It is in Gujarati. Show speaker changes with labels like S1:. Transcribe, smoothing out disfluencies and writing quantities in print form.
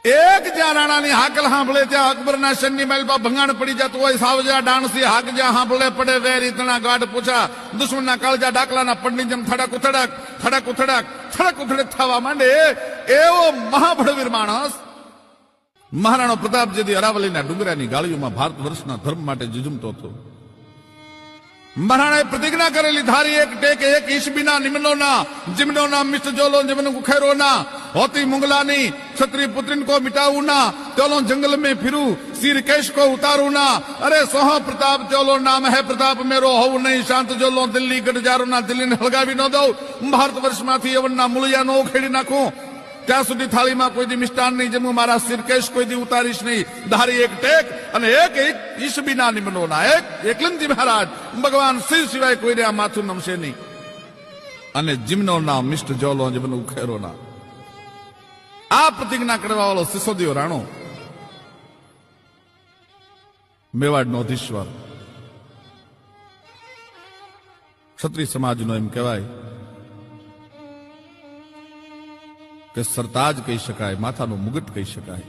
S1: એક જ્યાં રાણાની હાકલ સાંભળે ત્યાં અકબરના સૈન્ય મહેલ પર ભંગાણ પડી જતું હોય, સાવજા ડાણસી હાક જ્યાં સાંભળે પડે વેરી તણા ગાઢ પૂછા, દુશ્મનના કાળજા ડાકલાના પડની જેમ થડક ઉથડક થડક ઉથડક થડક ઉથડક થવા માંડે એવો મહાબળવીર માણસ મહારાણો પ્રતાપ જેથી અરાવલીના ડુંગરાની ગાળીઓમાં ભારત વર્ષના ધર્મ માટે જુજુમતો હતો. મહારાણાએ પ્રતિજ્ઞા કરેલી ધારી એક ટેક એક ઈસબીના નિમનોના જીમનોના મિષ્ટ જોલો જીવન ગુખેરોના होती मुंगलानी क्षत्रिय पुत्रिन को मिटाऊ ना, चलो जंगल में फिरू सिर केश को उतारू ना, अरे सोहा प्रताप चलो नाम है प्रताप मेरो हो नहीं शांत जोलो दिल्ली गढ़जारो ना दिल्ली ने हलगावी न दो, भारत वर्ष माथी यवनना मूलिया नो खेड़ी नाखो, ત્યાં સુધી થાળીમાં કોઈ દી મિષ્ટાન નહીં જમું, મારા સિરકેશ કોઈ દી ઉતારીશ નહીં. ધારી એક ટેક અને એક ઈસબીના નિમનોના એક એકલનજી મહારાજ ભગવાન શિવ સિવાય કોઈને આ માથું નમશે નહીં. અને જીમનોના મિષ્ટ જોલો જીવન ઉખેરોના આ પ્રતિજ્ઞા કરવા વાળો સિસોદિયો રાણો મેવાડનો અધીશ્વર ક્ષત્રિય સમાજનો એમ કહેવાય કે સરતાજ કહી શકાય, માથાનો મુગટ કહી શકાય.